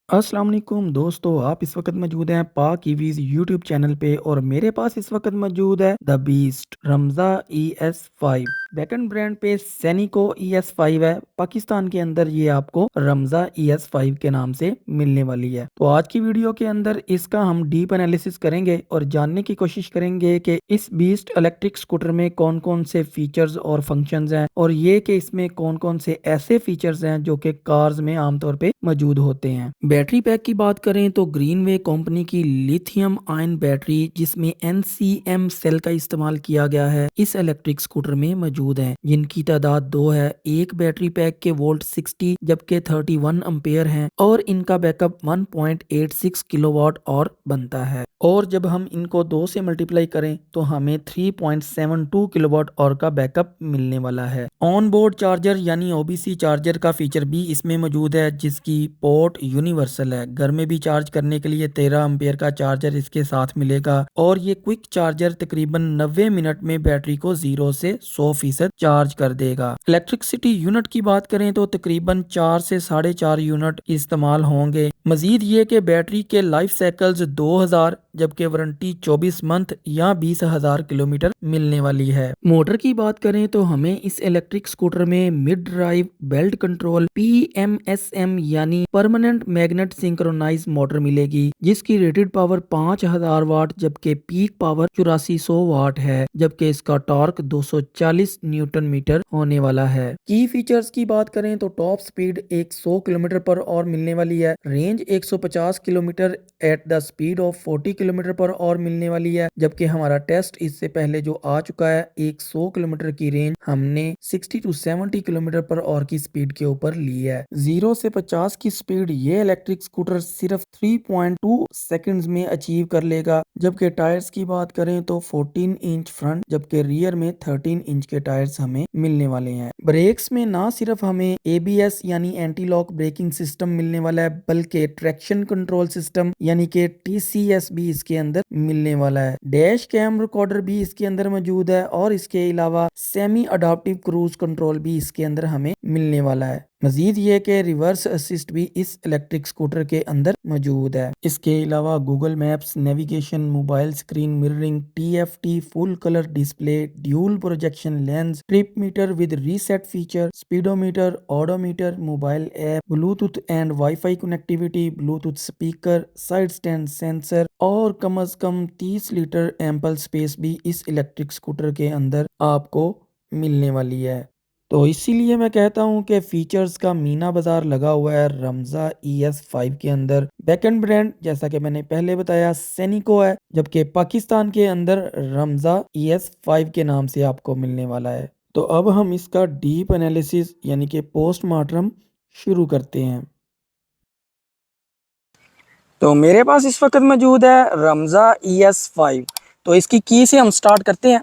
अस्सलाम वालेकुम दोस्तों, आप इस वक्त मौजूद हैं पाक ईवीज़ यूट्यूब चैनल पे और मेरे पास इस वक्त मौजूद है द बीस्ट रमज़ा ES5 बैकएंड ब्रांड पे सैनिको ES5 है। पाकिस्तान के अंदर ये आपको रमज़ा ES5 के नाम से मिलने वाली है। तो आज की वीडियो के अंदर इसका हम डीप एनालिसिस करेंगे और जानने की कोशिश करेंगे कि इस बीस्ट इलेक्ट्रिक स्कूटर में कौन कौन से फीचर्स और फंक्शंस हैं और ये कि इसमें कौन कौन से ऐसे फीचर्स हैं जो कि कार्स में आमतौर पे मौजूद होते हैं। बैटरी पैक की बात करें तो ग्रीनवे कंपनी की लिथियम आयन बैटरी जिसमें NCM सेल का इस्तेमाल किया गया है इस इलेक्ट्रिक स्कूटर में मौजूद है, जिनकी तादाद 2 है। एक बैटरी पैक के वोल्ट 60 जबकि 31 एम्पेयर हैं और इनका बैकअप 1.86 किलोवाट और बनता है। और जब हम इनको 2 से मल्टीप्लाई करें तो हमें 3.72 किलोवाट और का बैकअप मिलने वाला है। ऑन बोर्ड चार्जर यानी OBC चार्जर का फीचर भी इसमें मौजूद है, जिसकी पोर्ट यूनिवर्सल है। घर में भी चार्ज करने के लिए 13 एम्पेयर का चार्जर इसके साथ मिलेगा और ये क्विक चार्जर तकरीबन 90 मिनट में बैटरी को 0 से 100% चार्ज कर देगा। इलेक्ट्रिसिटी यूनिट की बात करें तो तकरीबन 4 से 4.5 यूनिट इस्तेमाल होंगे। मजीद ये कि बैटरी के लाइफ साइकिल्स 2000 जबकि वारंटी 24 मंथ या 20,000 किलोमीटर मिलने वाली है। मोटर की बात करें तो हमें इस इलेक्ट्रिक स्कूटर में mid drive belt control PMSM यानी परमानेंट मैग्नेट सिंक्रोनाइज मोटर मिलेगी, जिसकी रेटेड पावर 5000 वाट जबकि पीक पावर 8400 वाट है, जबकि इसका टॉर्क 240 न्यूटन मीटर होने वाला है। की फीचर्स की बात करें तो टॉप स्पीड 100 किलोमीटर पर और मिलने वाली है। Range 150 kilometre at the speed of 40 kilometre पर और मिलने वाली है, जबकि हमारा टेस्ट इससे पहले जो आ चुका है 100 किलोमीटर की रेंज हमने 60 टू 70 किलोमीटर पर और की स्पीड के ऊपर ली है। 0 से 50 की स्पीड ये इलेक्ट्रिक स्कूटर सिर्फ 3.2 सेकंड्स में अचीव कर लेगा। जबकि टायर्स की बात करें तो 14 इंच फ्रंट जबकि रियर में 13 इंच के टायर्स हमें मिलने वाले हैं। ब्रेक्स में ना सिर्फ हमें ABS यानी एंटी लॉक ब्रेकिंग सिस्टम मिलने वाला है, बल्कि ट्रैक्शन कंट्रोल सिस्टम यानी कि TCS भी इसके अंदर मिलने वाला है। डैश कैम रिकॉर्डर भी इसके अंदर मौजूद है और इसके अलावा सेमी अडाप्टिव क्रूज कंट्रोल भी इसके अंदर हमें मिलने वाला है। मजीद ये कि रिवर्स असिस्ट भी इस इलेक्ट्रिक स्कूटर के अंदर मौजूद है। इसके अलावा Google maps, navigation, mobile screen mirroring, TFT full colour display, dual projection lens, trip meter with reset feature, speedometer, odometer, mobile app, Bluetooth and wifi connectivity, Bluetooth speaker, side stand sensor और कम से कम 30 litre ample space भी इस electric scooter के अंदर आपको मिलने वाली है। तो इसीलिए मैं कहता हूँ कि फीचर्स का मीना बाजार लगा हुआ है रमज़ा ES5 के अंदर। बैकएंड ब्रांड जैसा कि मैंने पहले बताया सैनिको है, जबकि पाकिस्तान के अंदर रमज़ा ES5 के नाम से आपको मिलने वाला है। तो अब हम इसका डीप एनालिसिस यानी कि पोस्टमार्टम शुरू करते हैं। तो मेरे पास इस वक्त मौजूद है रमज़ा ES5। तो इसकी की से हम स्टार्ट करते हैं।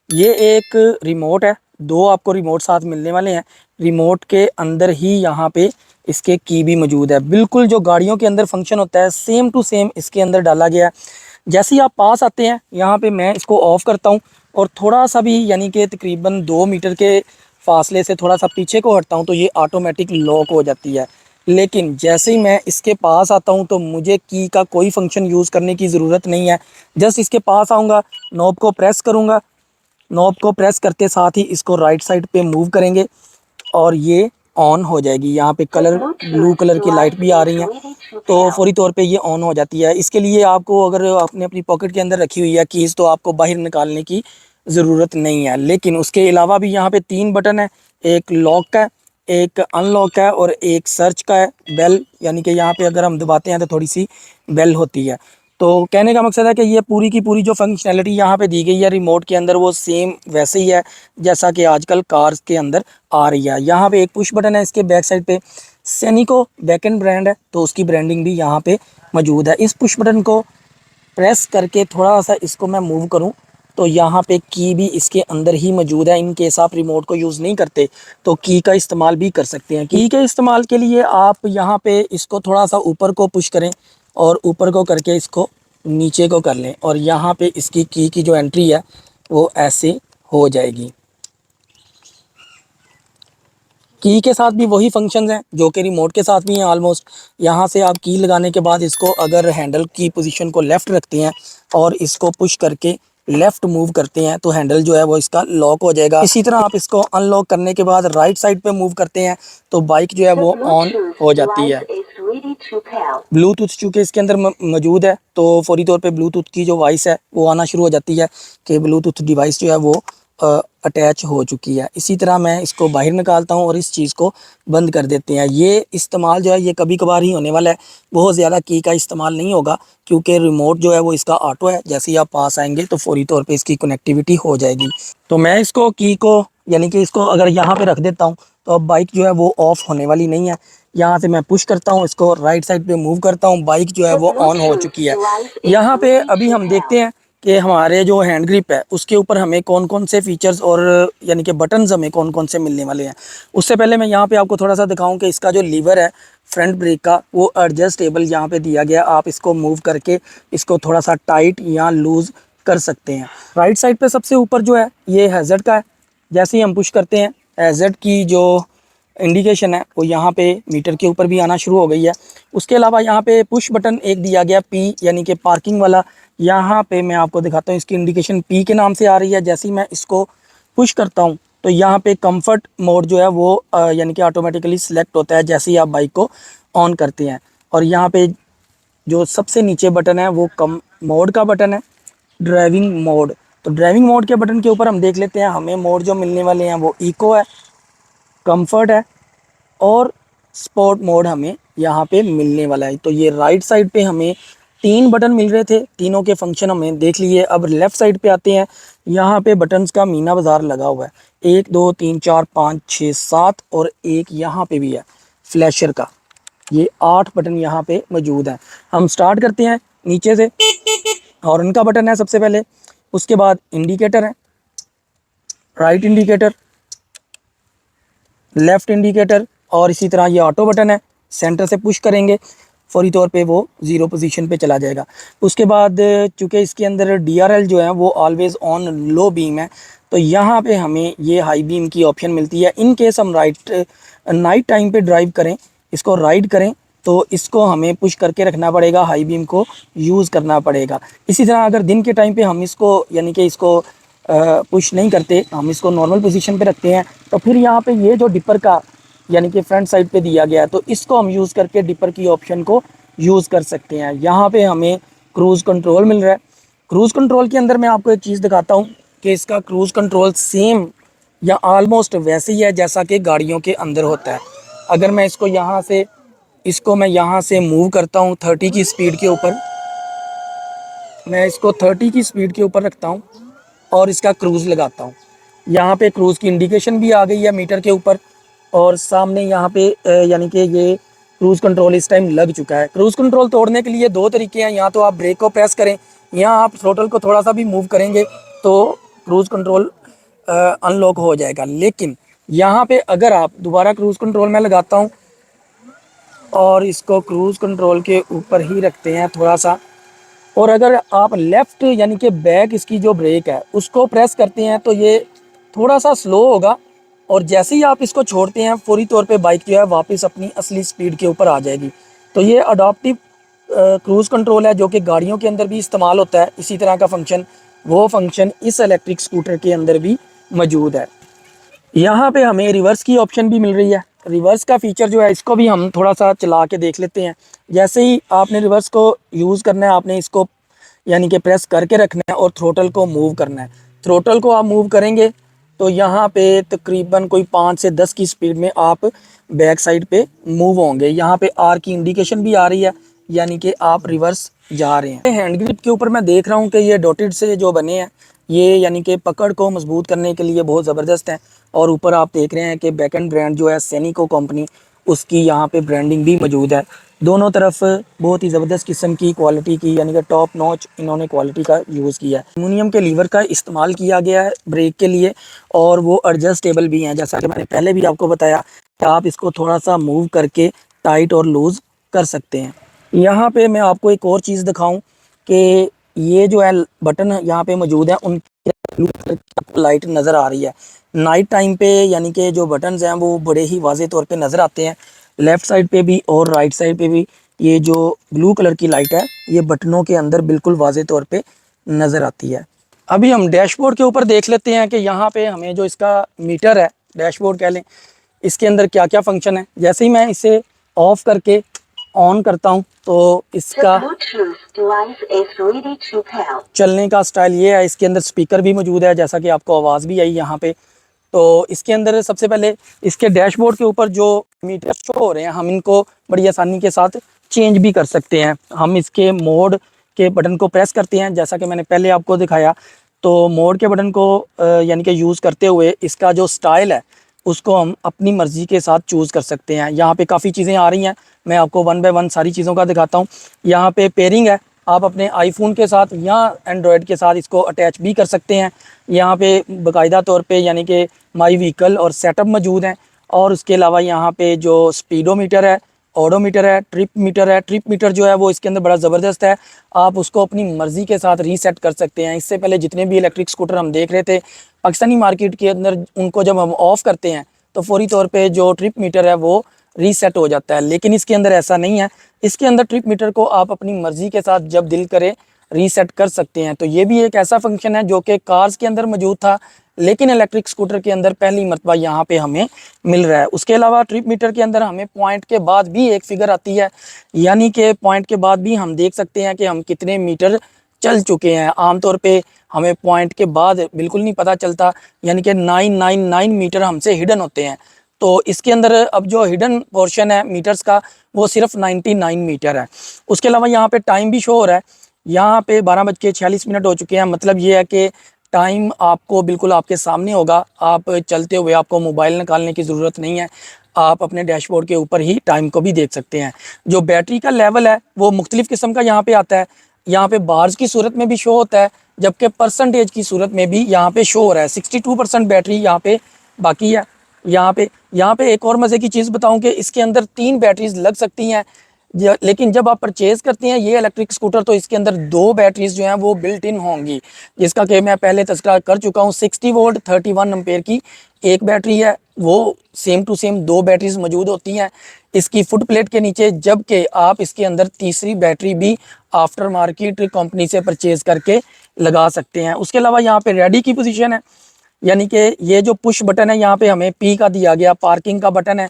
ये एक रिमोट है, 2 आपको रिमोट साथ मिलने वाले हैं। रिमोट के अंदर ही यहाँ पे इसके की भी मौजूद है। बिल्कुल जो गाड़ियों के अंदर फंक्शन होता है सेम टू सेम इसके अंदर डाला गया है। जैसे ही आप पास आते हैं यहाँ पे मैं इसको ऑफ करता हूँ और थोड़ा सा भी यानी कि तकरीबन 2 मीटर के फासले से थोड़ा सा पीछे को हटता हूँ तो ये ऑटोमेटिक लॉक हो जाती है। लेकिन जैसे ही मैं इसके पास आता हूँ तो मुझे की का कोई फंक्शन यूज़ करने की ज़रूरत नहीं है। जस्ट इसके पास आऊँगा, नॉब को प्रेस करूँगा, नॉब को प्रेस करते साथ ही इसको राइट साइड पे मूव करेंगे और ये ऑन हो जाएगी। यहाँ पे कलर ब्लू कलर की लाइट भी आ रही है, तो फौरी तौर पे ये ऑन हो जाती है। इसके लिए आपको अगर आपने अपनी पॉकेट के अंदर रखी हुई है कीज़ तो आपको बाहर निकालने की ज़रूरत नहीं है। लेकिन उसके अलावा भी यहाँ पे 3 बटन है, एक लॉक का है, एक अनलॉक है और एक सर्च का है। बेल यानी कि यहाँ पे अगर हम दबाते हैं तो थोड़ी सी बेल होती है। तो कहने का मकसद है कि ये पूरी की पूरी जो फंक्शनैलिटी यहाँ पे दी गई है रिमोट के अंदर वो सेम वैसे ही है जैसा कि आजकल कार्स के अंदर आ रही है। यहाँ पे एक पुश बटन है इसके बैक साइड पे, सैनिको बैकएंड ब्रांड है तो उसकी ब्रांडिंग भी यहाँ पे मौजूद है। इस पुश बटन को प्रेस करके थोड़ा सा इसको मैं मूव करूं तो यहाँ पे की भी इसके अंदर ही मौजूद है। इन केस आप रिमोट को यूज़ नहीं करते तो की का इस्तेमाल भी कर सकते हैं। की के इस्तेमाल के लिए आप यहाँ पे इसको थोड़ा सा ऊपर को पुश करें और ऊपर को करके इसको नीचे को कर लें और यहाँ पे इसकी की जो एंट्री है वो ऐसे हो जाएगी। की के साथ भी वही फंक्शंस हैं जो कि रिमोट के साथ भी हैं ऑलमोस्ट। यहाँ से आप की लगाने के बाद इसको अगर हैंडल की पोजीशन को लेफ़्ट रखते हैं और इसको पुश करके लेफ़्ट मूव करते हैं तो हैंडल जो है वो इसका लॉक हो जाएगा। इसी तरह आप इसको अनलॉक करने के बाद राइट साइड पे मूव करते हैं तो बाइक जो है वो ऑन हो जाती है। ब्लूटूथ चूँकि इसके अंदर मौजूद है तो फौरी तौर पे ब्लूटूथ की जो वॉइस है वो आना शुरू हो जाती है कि ब्लूटूथ डिवाइस जो है वो अटैच हो चुकी है। इसी तरह मैं इसको बाहर निकालता हूँ और इस चीज़ को बंद कर देते हैं। ये इस्तेमाल जो है ये कभी कभार ही होने वाला है, बहुत ज़्यादा की का इस्तेमाल नहीं होगा क्योंकि रिमोट जो है वो इसका ऑटो है। जैसे ही आप पास आएंगे तो फौरी तौर पे इसकी कनेक्टिविटी हो जाएगी। तो मैं इसको की को यानी कि इसको अगर यहाँ पे रख देता हूँ तो अब बाइक जो है वो ऑफ होने वाली नहीं है। यहाँ से मैं पुश करता हूँ, इसको राइट साइड पे मूव करता हूँ, बाइक जो है वो ऑन हो चुकी है। यहाँ पे अभी हम देखते हैं कि हमारे जो हैंड ग्रिप है उसके ऊपर हमें कौन कौन से फीचर्स और यानी कि बटन्स हमें कौन कौन से मिलने वाले हैं। उससे पहले मैं यहाँ पे आपको थोड़ा सा दिखाऊं कि इसका जो लीवर है फ्रंट ब्रेक का वो एडजस्टेबल यहाँ पे दिया गया। आप इसको मूव करके इसको थोड़ा सा टाइट या लूज़ कर सकते हैं। राइट साइड पे सबसे ऊपर जो है ये हैज़र्ड का है। जैसे ही हम पुश करते हैं हैज़र्ड की जो इंडिकेशन है वो यहाँ पे मीटर के ऊपर भी आना शुरू हो गई है। उसके अलावा यहाँ पे पुश बटन एक दिया गया पी यानी कि पार्किंग वाला। यहाँ पे मैं आपको दिखाता हूँ, इसकी इंडिकेशन पी के नाम से आ रही है। जैसे ही मैं इसको पुश करता हूँ तो यहाँ पे कंफर्ट मोड जो है वो यानी कि ऑटोमेटिकली सिलेक्ट होता है जैसे ही आप बाइक को ऑन करते हैं। और यहाँ पे जो सबसे नीचे बटन है वो कम मोड का बटन है, ड्राइविंग मोड। तो ड्राइविंग मोड के बटन के ऊपर हम देख लेते हैं हमें मोड जो मिलने वाले हैं वो इको है, कंफर्ट है और स्पोर्ट मोड हमें यहाँ पे मिलने वाला है। तो ये राइट साइड पे हमें 3 बटन मिल रहे थे, तीनों के फंक्शन हमें देख लिए। अब लेफ़्ट साइड पे आते हैं, यहाँ पे बटन्स का मीना बाज़ार लगा हुआ है। 1 2 3 4 5 6 7 और एक यहाँ पे भी है फ्लैशर का। ये 8 बटन यहाँ पे मौजूद हैं। हम स्टार्ट करते हैं नीचे से। हॉर्न का बटन है सबसे पहले, उसके बाद इंडिकेटर है, राइट इंडिकेटर, लेफ़्ट इंडिकेटर और इसी तरह ये ऑटो बटन है। सेंटर से पुश करेंगे फौरी तौर पे वो 0 पोजीशन पे चला जाएगा। उसके बाद चूँकि इसके अंदर DRL जो है वो ऑलवेज़ ऑन लो बीम है तो यहाँ पे हमें ये हाई बीम की ऑप्शन मिलती है। इन केस हम नाइट टाइम पे ड्राइव करें, इसको राइड करें तो इसको हमें पुश करके रखना पड़ेगा, हाई बीम को यूज़ करना पड़ेगा। इसी तरह अगर दिन के टाइम पे हम इसको यानी कि इसको पुश नहीं करते, हम इसको नॉर्मल पोजीशन पे रखते हैं तो फिर यहाँ पे ये जो डिपर का यानी कि फ्रंट साइड पे दिया गया है तो इसको हम यूज़ करके डिपर की ऑप्शन को यूज़ कर सकते हैं। यहाँ पे हमें क्रूज़ कंट्रोल मिल रहा है। क्रूज़ कंट्रोल के अंदर मैं आपको एक चीज़ दिखाता हूँ कि इसका क्रूज़ कंट्रोल सेम या ऑलमोस्ट वैसे ही है जैसा कि गाड़ियों के अंदर होता है। अगर मैं मैं यहाँ से मूव करता हूँ 30 की स्पीड के ऊपर, मैं इसको 30 की स्पीड के ऊपर रखता हूँ और इसका क्रूज़ लगाता हूँ। यहाँ पे क्रूज़ की इंडिकेशन भी आ गई है मीटर के ऊपर और सामने यहाँ पे यानी कि ये क्रूज़ कंट्रोल इस टाइम लग चुका है। क्रूज़ कंट्रोल तोड़ने के लिए 2 तरीके हैं, या तो आप ब्रेक को प्रेस करें या आप थ्रोटल को थोड़ा सा भी मूव करेंगे तो क्रूज़ कंट्रोल अनलॉक हो जाएगा। लेकिन यहाँ पे अगर आप दोबारा क्रूज़ कंट्रोल में लगाता हूँ और इसको क्रूज़ कंट्रोल के ऊपर ही रखते हैं थोड़ा सा, और अगर आप लेफ़्ट यानी कि बैक इसकी जो ब्रेक है उसको प्रेस करते हैं तो ये थोड़ा सा स्लो होगा और जैसे ही आप इसको छोड़ते हैं फौरी तौर पे बाइक जो है वापस अपनी असली स्पीड के ऊपर आ जाएगी। तो ये अडॉप्टिव क्रूज़ कंट्रोल है जो कि गाड़ियों के अंदर भी इस्तेमाल होता है। इसी तरह का फंक्शन इस इलेक्ट्रिक स्कूटर के अंदर भी मौजूद है। यहाँ पे हमें रिवर्स की ऑप्शन भी मिल रही है। रिवर्स का फीचर जो है इसको भी हम थोड़ा सा चला के देख लेते हैं। जैसे ही आपने रिवर्स को यूज़ करना है, आपने इसको यानी कि प्रेस करके रखना है और थ्रोटल को मूव करना है। थ्रोटल को आप मूव करेंगे तो यहाँ पे तकरीबन कोई 5 से 10 की स्पीड में आप बैक साइड पे मूव होंगे। यहाँ पे आर की इंडिकेशन भी आ रही है यानी कि आप रिवर्स जा रहे हैं। हैंड ग्रिप के ऊपर मैं देख रहा हूँ कि ये डॉटेड से जो बने हैं ये यानी कि पकड़ को मजबूत करने के लिए बहुत ज़बरदस्त हैं। और ऊपर आप देख रहे हैं कि बैक एंड ब्रांड जो है सैनिको कंपनी, उसकी यहाँ पे ब्रांडिंग भी मौजूद है। दोनों तरफ बहुत ही ज़बरदस्त किस्म की क्वालिटी की यानी कि टॉप नॉच इन्होंने क्वालिटी का यूज़ किया है। एल्युमिनियम के लीवर का इस्तेमाल किया गया है ब्रेक के लिए और वो एडजस्टेबल भी हैं। जैसा कि मैंने पहले भी आपको बताया कि आप इसको थोड़ा सा मूव करके टाइट और लूज़ कर सकते हैं। यहाँ पे मैं आपको एक और चीज़ दिखाऊं कि ये जो है बटन यहाँ पे मौजूद है उन ब्लू कलर की आपको लाइट नज़र आ रही है। नाइट टाइम पे यानी कि जो बटन्स हैं वो बड़े ही वाज़े तौर पे नज़र आते हैं। लेफ़्ट साइड पे भी और राइट साइड पे भी ये जो ब्लू कलर की लाइट है ये बटनों के अंदर बिल्कुल वाज़े तौर पे नज़र आती है। अभी हम डैशबोर्ड के ऊपर देख लेते हैं कि यहाँ पे हमें जो इसका मीटर है, डैशबोर्ड कह लें, इसके अंदर क्या क्या फंक्शन है। जैसे ही मैं इसे ऑफ करके ऑन करता हूँ तो इसका चलने का स्टाइल ये है। इसके अंदर स्पीकर भी मौजूद है, जैसा कि आपको आवाज़ भी आई यहाँ पे। तो इसके अंदर सबसे पहले इसके डैशबोर्ड के ऊपर जो मीटर शो हो रहे हैं हम इनको बड़ी आसानी के साथ चेंज भी कर सकते हैं। हम इसके मोड के बटन को प्रेस करते हैं, जैसा कि मैंने पहले आपको दिखाया। तो मोड के बटन को यानी कि यूज़ करते हुए इसका जो स्टाइल है उसको हम अपनी मर्ज़ी के साथ चूज़ कर सकते हैं। यहाँ पे काफ़ी चीज़ें आ रही हैं, मैं आपको वन बाय वन सारी चीज़ों का दिखाता हूँ। यहाँ पे पेयरिंग है, आप अपने आईफोन के साथ या एंड्रॉयड के साथ इसको अटैच भी कर सकते हैं। यहाँ पे बाकायदा तौर पे यानी कि माई व्हीकल और सेटअप मौजूद हैं। और उसके अलावा यहाँ पे जो स्पीडोमीटर है, ओडोमीटर है, ट्रिप मीटर है। ट्रिप मीटर जो है वो इसके अंदर बड़ा ज़बरदस्त है, आप उसको अपनी मर्ज़ी के साथ रीसेट कर सकते हैं। इससे पहले जितने भी इलेक्ट्रिक स्कूटर हम देख रहे थे पाकिस्तानी मार्केट के अंदर, उनको जब हम ऑफ़ करते हैं तो फौरी तौर पे जो ट्रिप मीटर है वो रीसेट हो जाता है, लेकिन इसके अंदर ऐसा नहीं है। इसके अंदर ट्रिप मीटर को आप अपनी मर्ज़ी के साथ जब दिल करे रीसेट कर सकते हैं। तो ये भी एक ऐसा फंक्शन है जो कि कार्स के अंदर मौजूद था, लेकिन इलेक्ट्रिक स्कूटर के अंदर पहली मरतबा यहाँ पे हमें मिल रहा है। उसके अलावा ट्रिप मीटर के अंदर हमें पॉइंट के बाद भी एक फिगर आती है, यानी कि पॉइंट के बाद भी हम देख सकते हैं कि हम कितने मीटर चल चुके हैं। आमतौर पे हमें पॉइंट के बाद बिल्कुल नहीं पता चलता, यानी कि 999 मीटर हमसे हिडन होते हैं। तो इसके अंदर अब जो हिडन पोर्शन है मीटर्स का वो सिर्फ 99 मीटर है। उसके अलावा यहाँ पे टाइम भी शो हो रहा है, यहाँ पे 12:46 हो चुके हैं। मतलब ये है कि टाइम आपको बिल्कुल आपके सामने होगा, आप चलते हुए आपको मोबाइल निकालने की ज़रूरत नहीं है, आप अपने डैशबोर्ड के ऊपर ही टाइम को भी देख सकते हैं। जो बैटरी का लेवल है वो मुख्तलिफ़ किस्म का यहाँ पे आता है। यहाँ पे बार्स की सूरत में भी शो होता है, जबकि परसेंटेज की सूरत में भी यहाँ पे शो हो रहा है। 62% बैटरी यहाँ पे बाकी है। यहाँ पे एक और मज़े की चीज़ बताऊँ कि इसके अंदर 3 बैटरीज लग सकती हैं, लेकिन जब आप परचेज़ करते हैं ये इलेक्ट्रिक स्कूटर तो इसके अंदर 2 बैटरीज जो हैं वो बिल्ट इन होंगी, जिसका कि मैं पहले तज़किरा कर चुका हूँ। 60 वोल्ट 31 एम्पेयर की एक बैटरी है, वो सेम टू सेम 2 बैटरीज मौजूद होती हैं इसकी फुट प्लेट के नीचे, जबकि आप इसके अंदर तीसरी बैटरी भी आफ्टर मार्केट कंपनी से परचेज़ करके लगा सकते हैं। उसके अलावा यहाँ पे रेडी की पोजीशन है, यानी कि ये जो पुश बटन है यहाँ पे हमें पी का दिया गया, पार्किंग का बटन है।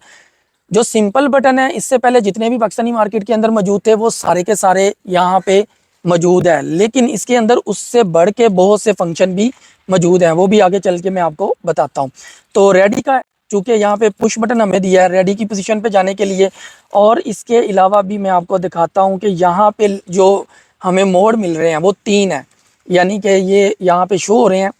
जो सिंपल बटन है इससे पहले जितने भी पाकिस्तानी मार्केट के अंदर मौजूद थे वो सारे के सारे यहाँ पे मौजूद है, लेकिन इसके अंदर उससे बढ़ के बहुत से फंक्शन भी मौजूद हैं, वो भी आगे चल के मैं आपको बताता हूँ। तो रेडी का चूँकि यहाँ पे पुश बटन हमें दिया है रेडी की पोजीशन पे जाने के लिए, और इसके अलावा भी मैं आपको दिखाता हूँ कि यहाँ पे जो हमें मोड मिल रहे हैं वो 3 है, यानी कि ये यहाँ पे शो हो रहे हैं।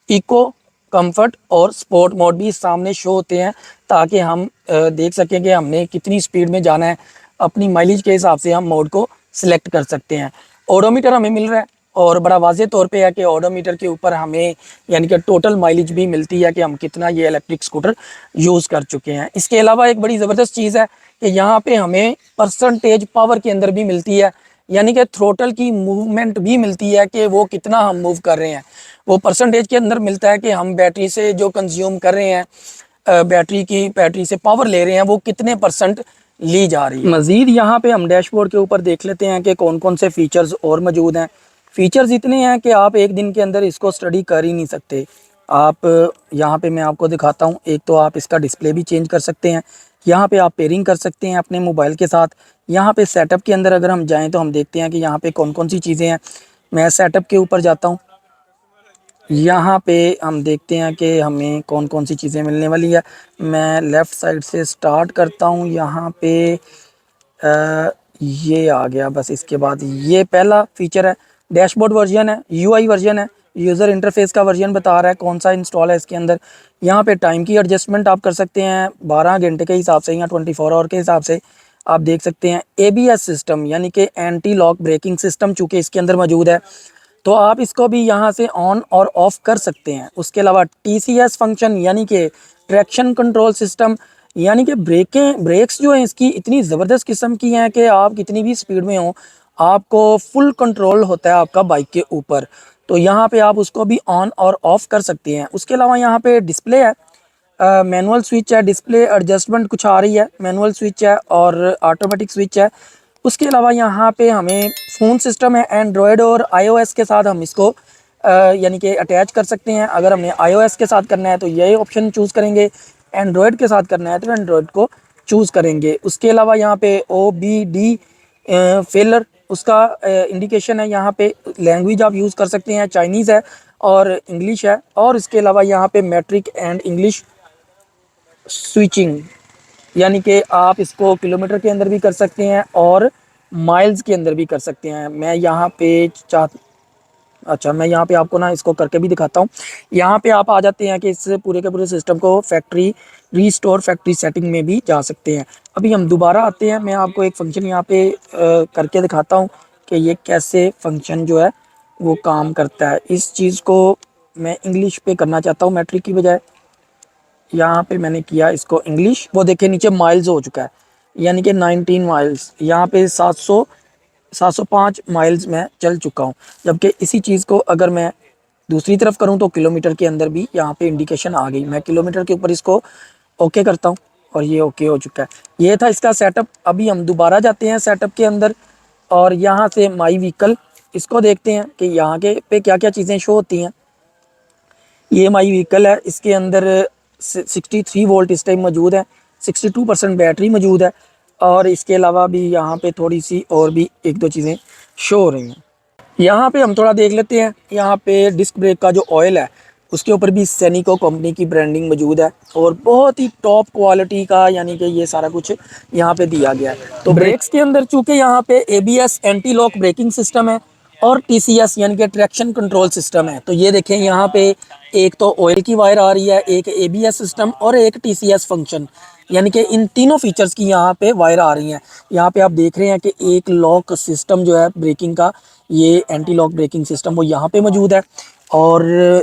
इको, कंफर्ट और स्पोर्ट मोड भी सामने शो होते हैं, ताकि हम देख सकें कि हमने कितनी स्पीड में जाना है। अपनी माइलेज के हिसाब से हम मोड को सिलेक्ट कर सकते हैं। ओडोमीटर हमें मिल रहा है और बड़ा वाज़े तौर पे है कि ओडोमीटर के ऊपर हमें यानी कि टोटल माइलेज भी मिलती है कि हम कितना ये इलेक्ट्रिक स्कूटर यूज़ कर चुके हैं। इसके अलावा एक बड़ी ज़बरदस्त चीज़ है कि यहाँ पे हमें परसेंटेज पावर के अंदर भी मिलती है, यानी कि थ्रोटल की मूवमेंट भी मिलती है कि वो कितना हम मूव कर रहे हैं। वो परसेंटेज के अंदर मिलता है कि हम बैटरी से जो कंज्यूम कर रहे हैं, बैटरी से पावर ले रहे हैं, वो कितने परसेंट ली जा रही है। मज़ीद यहाँ पे हम डैशबोर्ड के ऊपर देख लेते हैं कि कौन कौन से फ़ीचर्स और मौजूद हैं। फ़ीचर्स इतने हैं कि आप एक दिन के अंदर इसको स्टडी कर ही नहीं सकते। आप यहाँ पे मैं आपको दिखाता हूँ। एक तो आप इसका डिस्प्ले भी चेंज कर सकते हैं, यहाँ पे आप पेयरिंग कर सकते हैं अपने मोबाइल के साथ। यहाँ पे सेटअप के अंदर अगर हम जाएँ तो हम देखते हैं कि यहाँ पे कौन कौन सी चीज़ें हैं। मैं सेटअप के ऊपर जाता हूँ, यहाँ पे हम देखते हैं कि हमें कौन कौन सी चीज़ें मिलने वाली है। मैं लेफ़्ट साइड से स्टार्ट करता हूँ। यहाँ पे ये आ गया, बस इसके बाद ये पहला फीचर है, डैशबोर्ड वर्जन है, यूआई वर्जन है, यूज़र इंटरफेस का वर्जन बता रहा है कौन सा इंस्टॉल है इसके अंदर। यहाँ पे टाइम की एडजस्टमेंट आप कर सकते हैं 12 घंटे के हिसाब से या 24 आवर के हिसाब से आप देख सकते हैं। एबीएस सिस्टम यानी कि एंटी लॉक ब्रेकिंग सिस्टम चूँकि इसके अंदर मौजूद है, तो आप इसको भी यहाँ से ऑन और ऑफ कर सकते हैं। उसके अलावा टीसीएस फंक्शन यानी कि ट्रैक्शन कंट्रोल सिस्टम, यानी कि ब्रेक्स जो हैं इसकी इतनी ज़बरदस्त किस्म की हैं कि आप कितनी भी स्पीड में हो आपको फुल कंट्रोल होता है आपका बाइक के ऊपर। तो यहाँ पे आप उसको भी ऑन और ऑफ कर सकते हैं। उसके अलावा यहाँ पे डिस्प्ले है, मैनुअल स्विच है, डिस्प्ले एडजस्टमेंट कुछ आ रही है, मैनुअल स्विच है और ऑटोमेटिक स्विच है। उसके अलावा यहाँ पे हमें फ़ोन सिस्टम है एंड्रॉयड और आईओएस के साथ हम इसको यानी कि अटैच कर सकते हैं। अगर हमें आईओएस के साथ करना है तो यही ऑप्शन चूज़ करेंगे, एंड्रॉयड के साथ करना है तो एंड्रॉयड को चूज़ करेंगे। उसके अलावा यहाँ पे OBD फेलर उसका इंडिकेशन है। यहाँ पे लैंग्वेज आप यूज़ कर सकते हैं, चाइनीज़ है और इंग्लिश है। और इसके अलावा यहाँ पे मैट्रिक एंड इंग्लिश स्विचिंग, यानी कि आप इसको किलोमीटर के अंदर भी कर सकते हैं और माइल्स के अंदर भी कर सकते हैं। मैं यहाँ पे अच्छा, मैं यहाँ पे आपको ना इसको करके भी दिखाता हूँ। यहाँ पे आप आ जाते हैं कि इस पूरे के पूरे सिस्टम को फैक्ट्री रीस्टोर फैक्ट्री सेटिंग में भी जा सकते हैं। अभी हम दोबारा आते हैं, मैं आपको एक फंक्शन यहाँ पे करके दिखाता हूँ कि ये कैसे फंक्शन जो है वो काम करता है। इस चीज़ को मैं इंग्लिश पे करना चाहता हूँ मैट्रिक की बजाय। यहाँ पे मैंने किया इसको इंग्लिश, वो देखिए नीचे माइल्स हो चुका है, यानी कि 19 माइल्स। यहाँ पे 705 माइल्स मैं चल चुका हूँ। जबकि इसी चीज़ को अगर मैं दूसरी तरफ करूँ तो किलोमीटर के अंदर भी यहाँ पे इंडिकेशन आ गई। मैं किलोमीटर के ऊपर इसको ओके करता हूँ और ये ओके हो चुका है। ये था इसका सेटअप। अभी हम दोबारा जाते हैं सेटअप के अंदर और यहाँ से माई व्हीकल इसको देखते हैं कि यहाँ के पे क्या क्या चीज़ें शो होती हैं। ये माई व्हीकल है, इसके अंदर 63 वोल्ट इस टाइम मौजूद है, 62% बैटरी मौजूद है और इसके अलावा भी यहाँ पे थोड़ी सी और भी एक दो चीज़ें शो हो रही हैं। यहाँ पे हम थोड़ा देख लेते हैं। यहाँ पे डिस्क ब्रेक का जो ऑयल है उसके ऊपर भी सैनिको कंपनी की ब्रांडिंग मौजूद है और बहुत ही टॉप क्वालिटी का, यानी कि ये सारा कुछ यहाँ पे दिया गया है। तो ब्रेक्स के अंदर चूंकि यहाँ पे ABS anti lock braking system है और TCS यानी कि ट्रैक्शन कंट्रोल सिस्टम है। तो ये देखें यहाँ पे एक तो ऑयल की वायर आ रही है, एक ABS सिस्टम और एक TCS फंक्शन, यानी कि इन तीनों फीचर्स की यहाँ पे वायर आ रही हैं। यहाँ पे आप देख रहे हैं कि एक लॉक सिस्टम जो है ब्रेकिंग का, ये एंटी लॉक ब्रेकिंग सिस्टम वो यहाँ पे मौजूद है और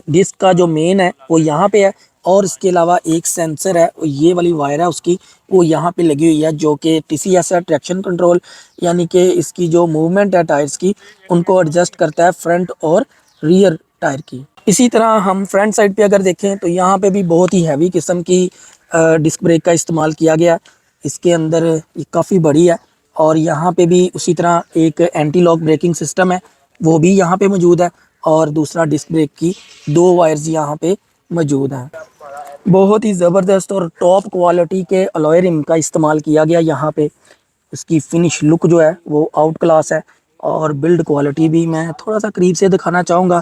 डिस्क का जो मेन है वो यहाँ पे है और इसके अलावा एक सेंसर है, ये वाली वायर है उसकी, वो यहाँ पे लगी हुई है जो कि TCS है ट्रैक्शन कंट्रोल, यानी कि इसकी जो मूवमेंट है टायर्स की उनको एडजस्ट करता है फ्रंट और रियर टायर की। इसी तरह हम फ्रंट साइड पे अगर देखें तो यहाँ पे भी बहुत ही हैवी किस्म की डिस्क ब्रेक का इस्तेमाल किया गया। इसके अंदर ये काफ़ी बड़ी है और यहाँ पे भी उसी तरह एक एंटी लॉक ब्रेकिंग सिस्टम है, वो भी यहाँ पे मौजूद है और दूसरा डिस्क ब्रेक की दो वायर्स यहाँ पे मौजूद हैं। बहुत ही ज़बरदस्त और टॉप क्वालिटी के अलॉय रिम का इस्तेमाल किया गया यहाँ पे। उसकी फिनिश लुक जो है वो आउट क्लास है और बिल्ड क्वालिटी भी मैं थोड़ा सा करीब से दिखाना चाहूँगा।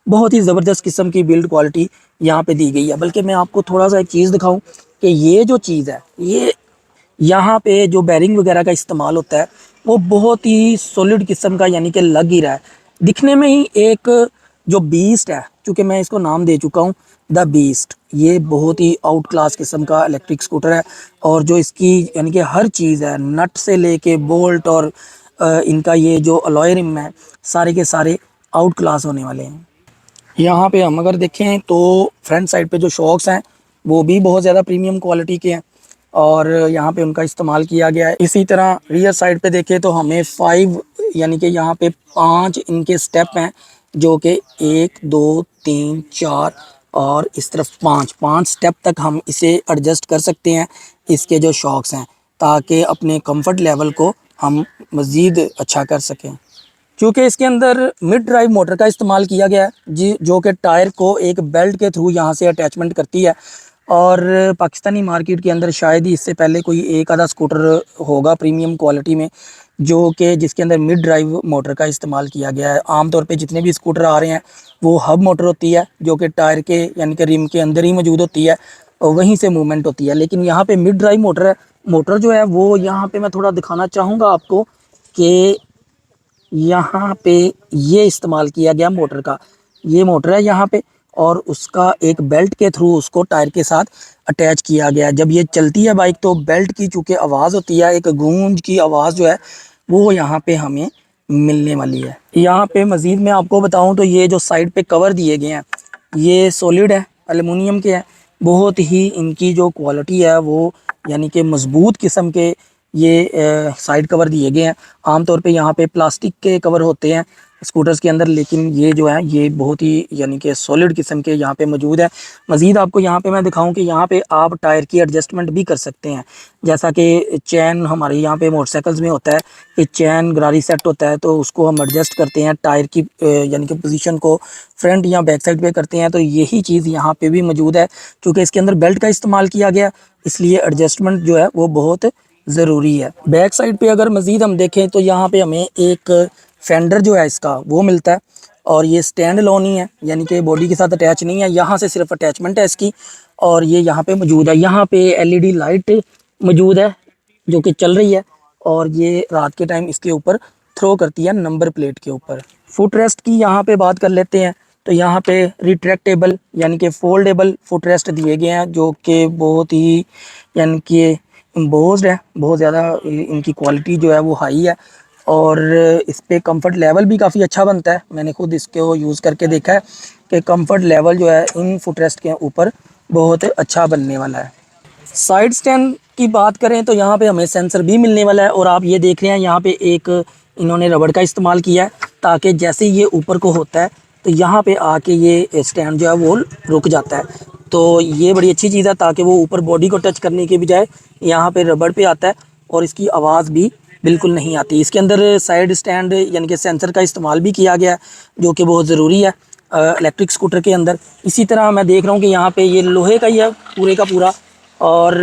बहुत ही ज़बरदस्त किस्म की बिल्ड क्वालिटी यहाँ पे दी गई है। बल्कि मैं आपको थोड़ा सा एक चीज़ दिखाऊं कि ये जो चीज़ है, ये यहाँ पे जो बैरिंग वगैरह का इस्तेमाल होता है वो बहुत ही सॉलिड किस्म का, यानी कि लग ही रहा है दिखने में ही। एक जो बीस्ट है, चूँकि मैं इसको नाम दे चुका हूँ द बीस्ट, ये बहुत ही आउट क्लास किस्म का इलेक्ट्रिक स्कूटर है और जो इसकी यानी कि हर चीज़ है, नट से लेके बोल्ट और इनका ये जो अलॉय रिम है, सारे के सारे आउट क्लास होने वाले हैं। यहाँ पे हम अगर देखें तो फ्रंट साइड पे जो शॉक्स हैं वो भी बहुत ज़्यादा प्रीमियम क्वालिटी के हैं और यहाँ पे उनका इस्तेमाल किया गया है। इसी तरह रियर साइड पे देखें तो हमें 5 यानी कि यहाँ पे 5 इनके स्टेप हैं, जो कि 1 2 3 4 और इस तरफ 5 स्टेप तक हम इसे एडजस्ट कर सकते हैं, इसके जो शॉक्स हैं, ताकि अपने कंफर्ट लेवल को हम मज़ीद अच्छा कर सकें। क्योंकि इसके अंदर मिड ड्राइव मोटर का इस्तेमाल किया गया है जी, जो कि टायर को एक बेल्ट के थ्रू यहाँ से अटैचमेंट करती है और पाकिस्तानी मार्केट के अंदर शायद ही इससे पहले कोई एक आधा स्कूटर होगा प्रीमियम क्वालिटी में जो कि जिसके अंदर मिड ड्राइव मोटर का इस्तेमाल किया गया है। आमतौर पे जितने भी स्कूटर आ रहे हैं वो हब मोटर होती है जो कि टायर के यानी कि रिम के अंदर ही मौजूद होती है और वहीं से मूवमेंट होती है। लेकिन यहाँ पे मिड ड्राइव मोटर है, मोटर जो है वो यहाँ पे मैं थोड़ा दिखाना चाहूँगा आपको कि यहाँ पे ये इस्तेमाल किया गया मोटर का, ये मोटर है यहाँ पे और उसका एक बेल्ट के थ्रू उसको टायर के साथ अटैच किया गया। जब ये चलती है बाइक तो बेल्ट की चूँकि आवाज़ होती है, एक गूंज की आवाज़ जो है वो यहाँ पे हमें मिलने वाली है। यहाँ पे मज़ीद मैं आपको बताऊँ तो ये जो साइड पे कवर दिए गए हैं ये सॉलिड है, एलुमिनियम के हैं। बहुत ही इनकी जो क्वालिटी है वो यानी कि मज़बूत किस्म के ये साइड कवर दिए गए हैं। आमतौर पे यहाँ पे प्लास्टिक के कवर होते हैं स्कूटर्स के अंदर, लेकिन ये जो है ये बहुत ही यानी कि सॉलिड किस्म के यहाँ पे मौजूद है। मज़ीद आपको यहाँ पे मैं दिखाऊं कि यहाँ पे आप टायर की एडजस्टमेंट भी कर सकते हैं। जैसा कि चैन हमारे यहाँ पे मोटरसाइकिल्स में होता है कि चैन गरारी सेट होता है, तो उसको हम एडजस्ट करते हैं टायर की यानी कि पोजीशन को फ्रंट या बैक साइड पे करते हैं। तो यही चीज़ यहाँ पे भी मौजूद है। क्योंकि इसके अंदर बेल्ट का इस्तेमाल किया गया, इसलिए एडजस्टमेंट जो है वो बहुत ज़रूरी है। बैक साइड पे अगर मज़ीद हम देखें तो यहाँ पे हमें एक फेंडर जो है इसका वो मिलता है, और ये स्टैंड लोन ही है, यानी कि बॉडी के साथ अटैच नहीं है, यहाँ से सिर्फ अटैचमेंट है इसकी। और ये यहाँ पे मौजूद है, यहाँ पे एलईडी लाइट मौजूद है जो कि चल रही है, और ये रात के टाइम इसके ऊपर थ्रो करती है नंबर प्लेट के ऊपर। फुट रेस्ट की यहाँ पे बात कर लेते हैं, तो यहाँ पे रिट्रैक्टेबल यानी कि फोल्डेबल फुट रेस्ट दिए गए हैं, जो कि बहुत ही यानी कि एम्बोस्ड है, बहुत ज़्यादा इनकी क्वालिटी जो है वो हाई है। और इस पे कंफर्ट लेवल भी काफ़ी अच्छा बनता है। मैंने खुद इसको यूज़ करके देखा है कि कंफर्ट लेवल जो है इन फुट रेस्ट के ऊपर बहुत अच्छा बनने वाला है। साइड स्टैंड की बात करें तो यहाँ पे हमें सेंसर भी मिलने वाला है, और आप ये देख रहे हैं यहाँ पे एक इन्होंने रबड़ का इस्तेमाल किया है, ताकि जैसे ये ऊपर को होता है तो यहाँ पे आके ये स्टैंड जो है वो रुक जाता है। तो ये बड़ी अच्छी चीज़ है, ताकि वो ऊपर बॉडी को टच करने के बजाय यहाँ पे रबड़ पे आता है, और इसकी आवाज़ भी बिल्कुल नहीं आती। इसके अंदर साइड स्टैंड यानी कि सेंसर का इस्तेमाल भी किया गया है, जो कि बहुत ज़रूरी है इलेक्ट्रिक स्कूटर के अंदर। इसी तरह मैं देख रहा हूँ कि यहाँ पे ये लोहे का ही है पूरे का पूरा, और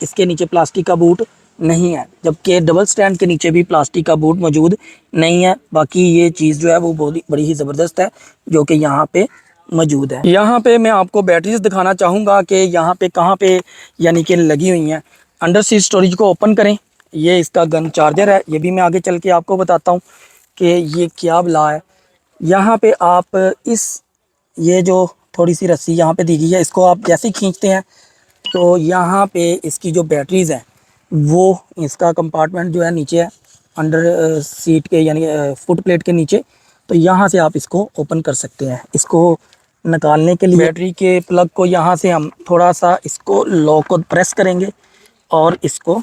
इसके नीचे प्लास्टिक का बूट नहीं है, जबकि डबल स्टैंड के नीचे भी प्लास्टिक का बूट मौजूद नहीं है। बाकी ये चीज़ जो है वो बहुत बड़ी ही ज़बरदस्त है, जो कि यहाँ पे मौजूद है। यहाँ पे मैं आपको बैटरीज दिखाना चाहूँगा कि यहाँ पे कहाँ पे यानी कि लगी हुई हैं। अंडर सीट स्टोरेज को ओपन करें, ये इसका गन चार्जर है, ये भी मैं आगे चल के आपको बताता हूँ कि ये क्या बला है। यहाँ पे आप ये जो थोड़ी सी रस्सी यहाँ पे दी गई है, इसको आप जैसे ही खींचते हैं तो यहाँ पे इसकी जो बैटरीज़ हैं वो इसका कंपार्टमेंट जो है नीचे है, अंडर सीट के यानी फुट प्लेट के नीचे। तो यहाँ से आप इसको ओपन कर सकते हैं। इसको निकालने के लिए बैटरी के प्लग को यहाँ से हम थोड़ा सा इसको लॉक को प्रेस करेंगे, और इसको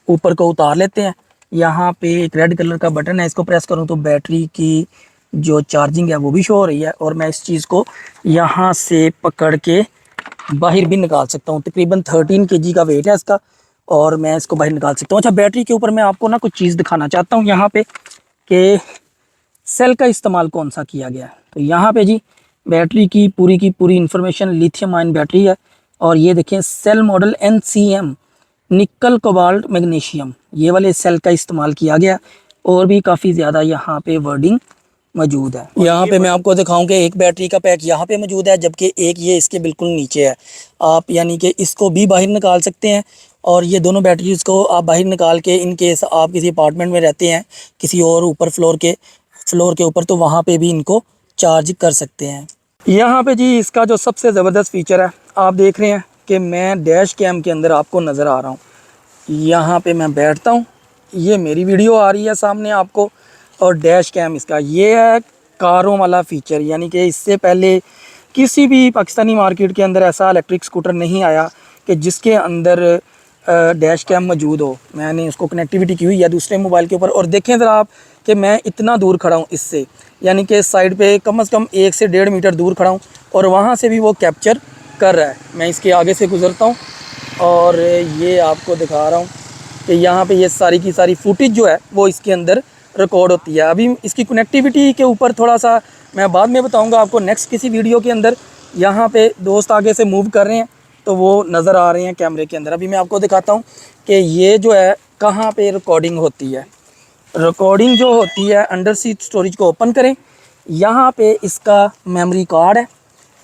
ऊपर को उतार लेते हैं। यहाँ पे एक रेड कलर का बटन है, इसको प्रेस करूँ तो बैटरी की जो चार्जिंग है वो भी शो हो रही है, और मैं इस चीज़ को यहाँ से पकड़ के बाहर भी निकाल सकता हूँ। तकरीबन 13 केजी का वेट है इसका, और मैं इसको बाहर निकाल सकता हूँ। अच्छा, बैटरी के ऊपर मैं आपको ना कुछ चीज़ दिखाना चाहता हूँ यहाँ पे कि सेल का इस्तेमाल कौन सा किया गया है। तो यहाँ पे जी बैटरी की पूरी इंफॉर्मेशन लिथियम आयन बैटरी है, और ये देखें cell model NCM nickel cobalt magnesium, ये वाले सेल का इस्तेमाल किया गया, और भी काफ़ी ज़्यादा यहाँ पे वर्डिंग मौजूद है। यहाँ पे मैं आपको दिखाऊं कि एक बैटरी का पैक यहाँ पे मौजूद है, जबकि एक ये इसके बिल्कुल नीचे है। आप यानी कि इसको भी बाहर निकाल सकते हैं, और ये दोनों बैटरीज को आप बाहर निकाल के इन केस आप किसी अपार्टमेंट में रहते हैं किसी और ऊपर फ्लोर के ऊपर, तो वहाँ पे भी इनको चार्ज कर सकते हैं। यहाँ पे जी इसका जो सबसे ज़बरदस्त फीचर है, आप देख रहे हैं कि मैं डैश कैम के अंदर आपको नज़र आ रहा हूँ। यहाँ पे मैं बैठता हूँ, ये मेरी वीडियो आ रही है सामने आपको, और डैश कैम इसका ये है कारों वाला फीचर। यानी कि इससे पहले किसी भी पाकिस्तानी मार्केट के अंदर ऐसा इलेक्ट्रिक स्कूटर नहीं आया कि जिसके अंदर डैश कैम मौजूद हो। मैंने उसको कनेक्टिविटी की हुई है दूसरे मोबाइल के ऊपर, और देखें ज़रा आप कि मैं इतना दूर खड़ा हूँ इससे, यानी कि साइड पे कम से कम 1 से 1.5 मीटर दूर खड़ा हूँ, और वहाँ से भी वो कैप्चर कर रहा है। मैं इसके आगे से गुज़रता हूँ, और ये आपको दिखा रहा हूँ कि यहाँ पे ये सारी की सारी फुटेज जो है वो इसके अंदर रिकॉर्ड होती है। अभी इसकी कनेक्टिविटी के ऊपर थोड़ा सा मैं बाद में बताऊँगा आपको नेक्स्ट किसी वीडियो के अंदर। यहाँ पे दोस्त आगे से मूव कर रहे हैं तो वो नज़र आ रहे हैं कैमरे के अंदर। अभी मैं आपको दिखाता हूँ कि ये जो है कहाँ पे रिकॉर्डिंग होती है। रिकॉर्डिंग जो होती है, अंडर सीट स्टोरेज को ओपन करें, यहाँ पे इसका मेमोरी कार्ड है।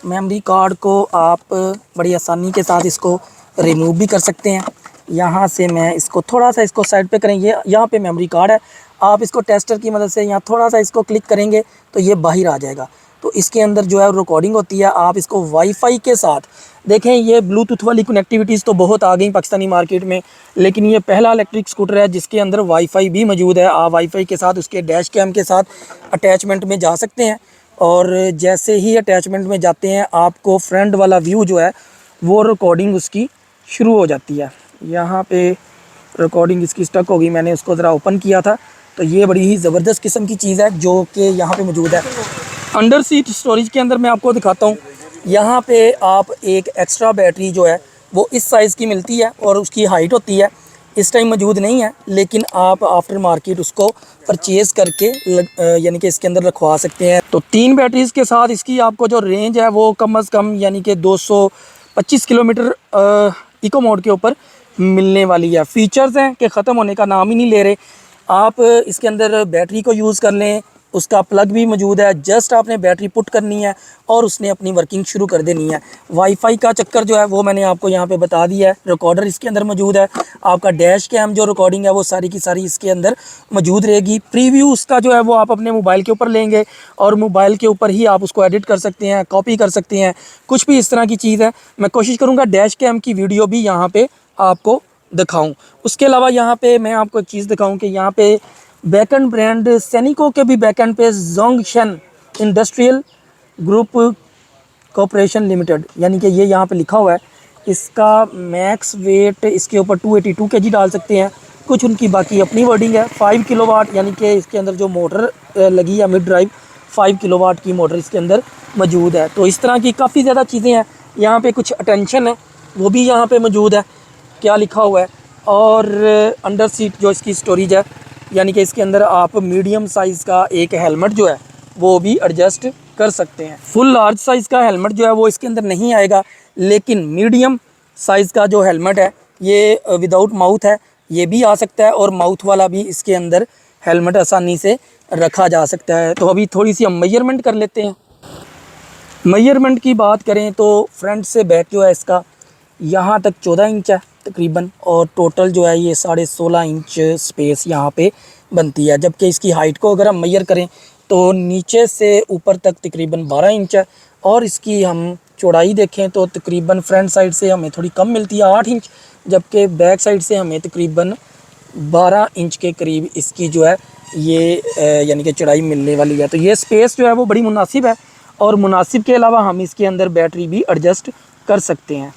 मेमोरी कार्ड को आप बड़ी आसानी के साथ इसको रिमूव भी कर सकते हैं। यहाँ से मैं इसको थोड़ा सा इसको साइड पे करें, ये यहाँ पे मेमोरी कार्ड है। आप इसको टेस्टर की मदद से यहाँ थोड़ा सा इसको क्लिक करेंगे तो ये बाहर आ जाएगा। तो इसके अंदर जो है रिकॉर्डिंग होती है। आप इसको वाईफाई के साथ देखें, ये ब्लूटूथ वाली कनेक्टिविटीज़ तो बहुत आ गई पाकिस्तानी मार्केट में, लेकिन ये पहला इलेक्ट्रिक स्कूटर है जिसके अंदर वाईफाई भी मौजूद है। आप वाईफाई के साथ उसके डैश कैम के साथ अटैचमेंट में जा सकते हैं, और जैसे ही अटैचमेंट में जाते हैं आपको फ्रंट वाला व्यू जो है वो रिकॉर्डिंग उसकी शुरू हो जाती है। यहाँ पे रिकॉर्डिंग इसकी स्टक होगी, मैंने उसको ज़रा ओपन किया था तो ये बड़ी ही ज़बरदस्त किस्म की चीज़ है जो कि यहाँ पे मौजूद है। अंडर सीट स्टोरेज के अंदर मैं आपको दिखाता हूँ। यहाँ पे आप एक एक्स्ट्रा बैटरी जो है वो इस साइज़ की मिलती है और उसकी हाइट होती है, इस टाइम मौजूद नहीं है, लेकिन आप आफ्टर मार्केट उसको परचेज़ करके यानी कि इसके अंदर रखवा सकते हैं। तो 3 बैटरीज़ के साथ इसकी आपको जो रेंज है वो कम अज़ कम यानी कि 225 किलोमीटर इको मोड के ऊपर मिलने वाली है। फ़ीचर्स हैं कि ख़त्म होने का नाम ही नहीं ले रहे। आप इसके अंदर बैटरी को यूज़ कर लें, उसका प्लग भी मौजूद है, जस्ट आपने बैटरी पुट करनी है और उसने अपनी वर्किंग शुरू कर देनी है। वाईफाई का चक्कर जो है वो मैंने आपको यहाँ पे बता दिया है। रिकॉर्डर इसके अंदर मौजूद है। आपका डैश कैम जो रिकॉर्डिंग है वो सारी की सारी इसके अंदर मौजूद रहेगी। प्रीव्यू उसका जो है वो आप अपने मोबाइल के ऊपर लेंगे और मोबाइल के ऊपर ही आप उसको एडिट कर सकते हैं, कॉपी कर सकते हैं, कुछ भी इस तरह की चीज़ है। मैं कोशिश करूँगा डैश कैम की वीडियो भी यहाँ पर आपको दिखाऊँ। उसके अलावा यहाँ पर मैं आपको एक चीज़ दिखाऊँ कि यहाँ पर बैकएंड ब्रांड सैनिको के भी बैकएंड पे जोंगशन इंडस्ट्रियल ग्रुप कॉरपोरेशन लिमिटेड यानी कि ये यहाँ पे लिखा हुआ है। इसका मैक्स वेट इसके ऊपर 282 केजी डाल सकते हैं। कुछ उनकी बाकी अपनी वर्डिंग है। 5 किलोवाट यानी कि इसके अंदर जो मोटर लगी है मिड ड्राइव 5 किलोवाट की मोटर इसके अंदर मौजूद है। तो इस तरह की काफ़ी ज़्यादा चीज़ें हैं। यहाँ पे कुछ अटेंशन है वो भी यहाँ पे मौजूद है, क्या लिखा हुआ है। और अंडर सीट जो इसकी स्टोरेज है यानी कि इसके अंदर आप मीडियम साइज़ का एक हेलमेट जो है वो भी एडजस्ट कर सकते हैं। फुल लार्ज साइज़ का हेलमेट जो है वो इसके अंदर नहीं आएगा, लेकिन मीडियम साइज़ का जो हेलमेट है ये विदाउट माउथ है, ये भी आ सकता है और माउथ वाला भी इसके अंदर हेलमेट आसानी से रखा जा सकता है। तो अभी थोड़ी सी हम मेजरमेंट कर लेते हैं। मेजरमेंट की बात करें तो फ्रंट से बैक जो है इसका यहाँ तक 14 इंच है तकरीबन, और टोटल जो है ये 16.5 इंच स्पेस यहाँ पे बनती है। जबकि इसकी हाइट को अगर हम मेजर करें तो नीचे से ऊपर तक तकरीबन 12 इंच है, और इसकी हम चौड़ाई देखें तो तकरीबन फ्रंट साइड से हमें थोड़ी कम मिलती है 8 इंच, जबकि बैक साइड से हमें तकरीबन 12 इंच के करीब इसकी जो है ये यानी कि चौड़ाई मिलने वाली है। तो ये स्पेस जो है वो बड़ी मुनासिब है, और मुनासिब के अलावा हम इसके अंदर बैटरी भी एडजस्ट कर सकते हैं।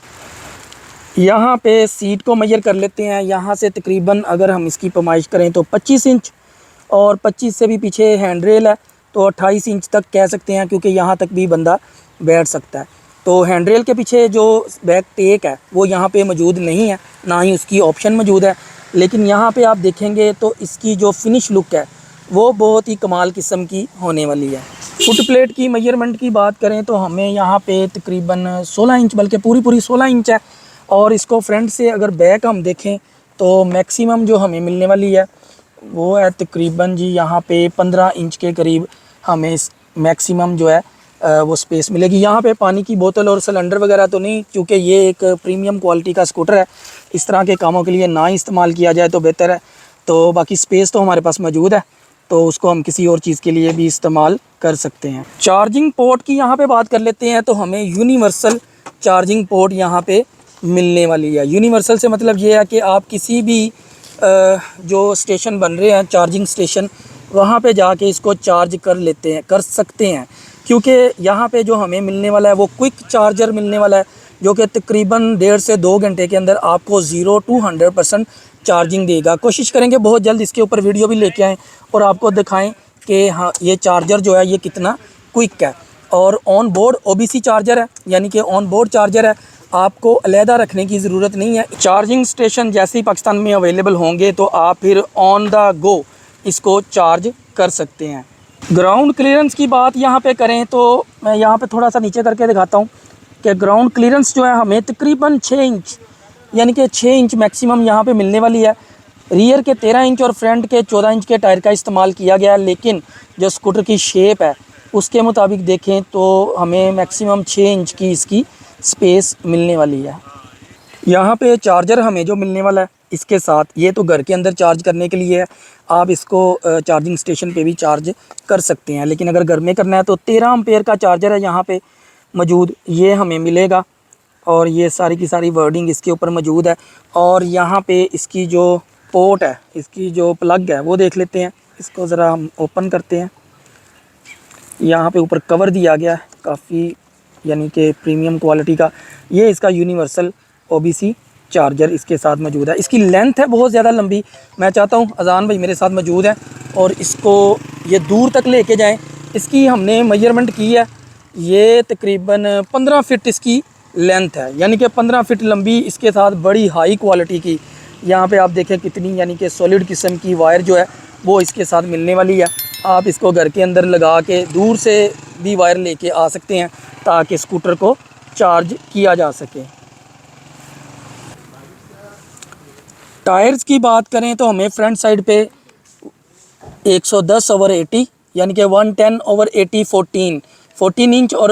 यहाँ पे सीट को मेजर कर लेते हैं। यहाँ से तकरीबन अगर हम इसकी पैमाइश करें तो 25 इंच, और 25 से भी पीछे हैंड रेल है तो 28 इंच तक कह सकते हैं, क्योंकि यहाँ तक भी बंदा बैठ सकता है। तो हैंड रेल के पीछे जो बैक टेक है वो यहाँ पे मौजूद नहीं है, ना ही उसकी ऑप्शन मौजूद है। लेकिन यहाँ पे आप देखेंगे तो इसकी जो फिनिश लुक है वो बहुत ही कमाल किस्म की होने वाली है। फुट प्लेट की मेजरमेंट की बात करें तो हमें यहाँ पे तकरीबन 16 इंच, बल्कि पूरी 16 इंच है। और इसको फ्रंट से अगर बैक हम देखें तो मैक्सिमम जो हमें मिलने वाली है वो है तकरीबन जी यहाँ पे 15 इंच के करीब हमें मैक्सिमम जो है वो स्पेस मिलेगी। यहाँ पे पानी की बोतल और सिलेंडर वगैरह तो नहीं, क्योंकि ये एक प्रीमियम क्वालिटी का स्कूटर है, इस तरह के कामों के लिए ना इस्तेमाल किया जाए तो बेहतर है। तो बाकी स्पेस तो हमारे पास मौजूद है, तो उसको हम किसी और चीज़ के लिए भी इस्तेमाल कर सकते हैं। चार्जिंग पोर्ट की यहाँ पे बात कर लेते हैं तो हमें यूनिवर्सल चार्जिंग पोर्ट यहाँ पे मिलने वाली है। यूनिवर्सल से मतलब ये है कि आप किसी भी जो स्टेशन बन रहे हैं चार्जिंग स्टेशन, वहाँ पे जाके इसको चार्ज कर सकते हैं, क्योंकि यहाँ पे जो हमें मिलने वाला है वो क्विक चार्जर मिलने वाला है, जो कि तकरीबन 1.5 से 2 घंटे के अंदर आपको 0 to 100% चार्जिंग देगा। कोशिश करेंगे बहुत जल्द इसके ऊपर वीडियो भी लेके आएँ और आपको दिखाएं कि हाँ ये चार्जर जो है ये कितना क्विक है। और ऑन बोर्ड OBC चार्जर है, यानी कि ऑन बोर्ड चार्जर है, आपको अलहदा रखने की ज़रूरत नहीं है। चार्जिंग स्टेशन जैसे ही पाकिस्तान में अवेलेबल होंगे तो आप फिर ऑन द गो इसको चार्ज कर सकते हैं। ग्राउंड क्लियरेंस की बात यहाँ पे करें तो मैं यहाँ पे थोड़ा सा नीचे करके दिखाता हूँ कि ग्राउंड क्लियरेंस जो है हमें तकरीबन 6 इंच यानी कि 6 इंच मैक्सिमम यहाँ पे मिलने वाली है। रियर के 13 इंच और फ्रंट के 14 इंच के टायर का इस्तेमाल किया गया है, लेकिन जो स्कूटर की शेप है उसके मुताबिक देखें तो हमें मैक्सिमम 6 इंच की इसकी स्पेस मिलने वाली है। यहाँ पे चार्जर हमें जो मिलने वाला है इसके साथ, ये तो घर के अंदर चार्ज करने के लिए है, आप इसको चार्जिंग स्टेशन पे भी चार्ज कर सकते हैं। लेकिन अगर घर में करना है तो 13 एम्पेयर का चार्जर है यहाँ पे मौजूद, ये हमें मिलेगा, और ये सारी की सारी वर्डिंग इसके ऊपर मौजूद है। और यहाँ पे इसकी जो पोर्ट है, इसकी जो प्लग है वो देख लेते हैं। इसको ज़रा हम ओपन करते हैं। यहाँ पे ऊपर कवर दिया गया है काफ़ी यानी कि प्रीमियम क्वालिटी का। ये इसका यूनिवर्सल OBC चार्जर इसके साथ मौजूद है। इसकी लेंथ है बहुत ज़्यादा लंबी। मैं चाहता हूँ अजान भाई मेरे साथ मौजूद है और इसको ये दूर तक लेके जाएं। इसकी हमने मेजरमेंट की है, ये तकरीबन 15 फीट इसकी लेंथ है, यानी कि 15 फीट लंबी, इसके साथ बड़ी हाई क्वालिटी की। यहाँ पे आप देखें कितनी यानी कि सॉलिड किस्म की वायर जो है वो इसके साथ मिलने वाली है। आप इसको घर के अंदर लगा के दूर से भी वायर लेके आ सकते हैं ताकि स्कूटर को चार्ज किया जा सके। टायर्स की बात करें तो हमें फ्रंट साइड पे 110/80 यानी कि 110/80 14 इंच, और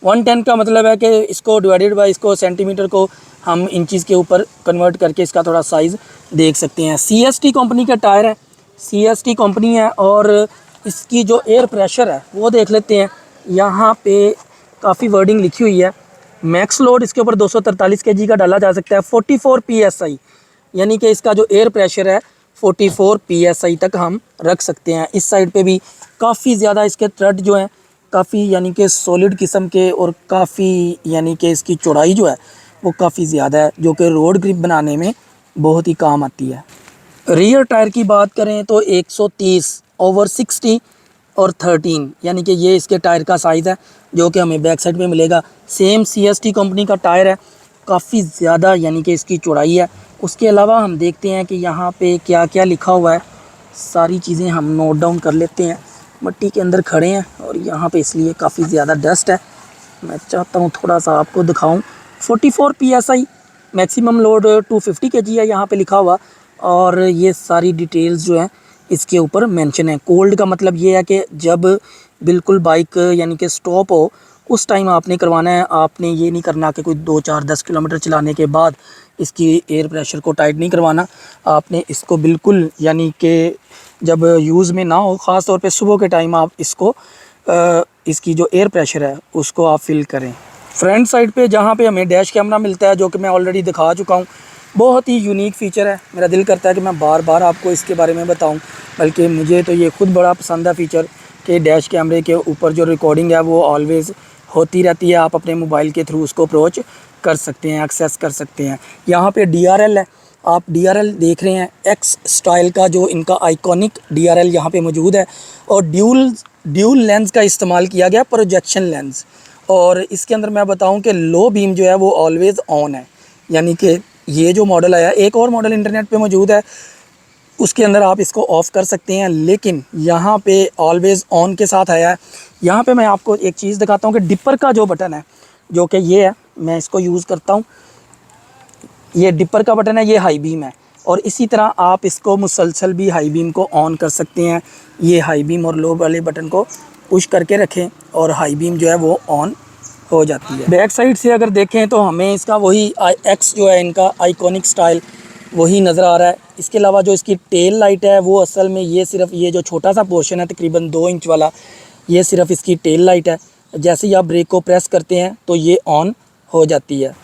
110 का मतलब है कि इसको डिवाइडेड बाय इसको सेंटीमीटर को हम इंचज़ के ऊपर कन्वर्ट करके इसका थोड़ा साइज़ देख सकते हैं। CST कंपनी का टायर है, CST कंपनी है। और इसकी जो एयर प्रेशर है वो देख लेते हैं। यहाँ पे काफ़ी वर्डिंग लिखी हुई है। मैक्स लोड इसके ऊपर 243 kg का डाला जा सकता है। 44 PSI यानी कि इसका जो एयर प्रेशर है 44 PSI तक हम रख सकते हैं। इस साइड पे भी काफ़ी ज़्यादा इसके थ्रेड जो हैं काफ़ी यानी कि सॉलिड किस्म के, और काफ़ी यानी कि इसकी चौड़ाई जो है वो काफ़ी ज़्यादा है, जो कि रोड ग्रिप बनाने में बहुत ही काम आती है। रियर टायर की बात करें तो 130/60 और 13 यानी कि ये इसके टायर का साइज़ है जो कि हमें बैक साइड में मिलेगा। सेम CST कंपनी का टायर है, काफ़ी ज़्यादा यानी कि इसकी चौड़ाई है। उसके अलावा हम देखते हैं कि यहाँ पे क्या क्या लिखा हुआ है, सारी चीज़ें हम नोट डाउन कर लेते हैं। मिट्टी के अंदर खड़े हैं और यहाँ पे इसलिए काफ़ी ज़्यादा डस्ट है। मैं चाहता हूँ थोड़ा सा आपको दिखाऊँ। 44 PSI, मैक्सिमम लोड 250 kg है यहाँ पे लिखा हुआ, और ये सारी डिटेल्स जो हैं इसके ऊपर मेंशन है। कोल्ड का मतलब ये है कि जब बिल्कुल बाइक यानी कि स्टॉप हो उस टाइम आपने करवाना है। आपने ये नहीं करना कि कोई 2 4 10 किलोमीटर चलाने के बाद इसकी एयर प्रेशर को टाइट नहीं करवाना। आपने इसको बिल्कुल यानी कि जब यूज़ में ना हो, ख़ास तौर पे सुबह के टाइम आप इसको इसकी जो एयर प्रेशर है उसको आप फिल करें। फ्रंट साइड पे जहाँ पे हमें डैश कैमरा मिलता है, जो कि मैं ऑलरेडी दिखा चुका हूँ, बहुत ही यूनिक फ़ीचर है। मेरा दिल करता है कि मैं बार बार आपको इसके बारे में बताऊँ, बल्कि मुझे तो ये ख़ुद बड़ा पसंद है फ़ीचर कि डैश कैमरे के ऊपर जो रिकॉर्डिंग है वो ऑलवेज़ होती रहती है। आप अपने मोबाइल के थ्रू उसको अप्रोच कर सकते हैं, एक्सेस कर सकते हैं। यहाँ पे DRL है, आप DRL देख रहे हैं, एक्स स्टाइल का जो इनका आइकॉनिक DRL यहाँ पे मौजूद है, और ड्यूल लेंस का इस्तेमाल किया गया, प्रोजेक्शन लेंस। और इसके अंदर मैं बताऊं कि लो बीम जो है वो ऑलवेज़ ऑन है, यानी कि ये जो मॉडल आया, एक और मॉडल इंटरनेट पे मौजूद है उसके अंदर आप इसको ऑफ़ कर सकते हैं, लेकिन यहाँ पे ऑलवेज़ ऑन के साथ आया है। यहाँ पे मैं आपको एक चीज़ दिखाता हूँ कि डिपर का जो बटन है, जो कि ये है, मैं इसको यूज़ करता हूँ। ये डिपर का बटन है, ये हाई बीम है, और इसी तरह आप इसको मुसलसल भी हाई बीम को ऑन कर सकते हैं। ये हाई बीम और लो वाले बटन को पुश करके रखें और हाई बीम जो है वो ऑन हो जाती है। बैक साइड से अगर देखें तो हमें इसका वही एक्स जो है इनका आइकॉनिक स्टाइल वही नज़र आ रहा है। इसके अलावा जो इसकी टेल लाइट है वो असल में ये सिर्फ ये जो छोटा सा पोर्शन है तकरीबन 2 इंच वाला, ये सिर्फ इसकी टेल लाइट है। जैसे ही आप ब्रेक को प्रेस करते हैं तो ये ऑन हो जाती है।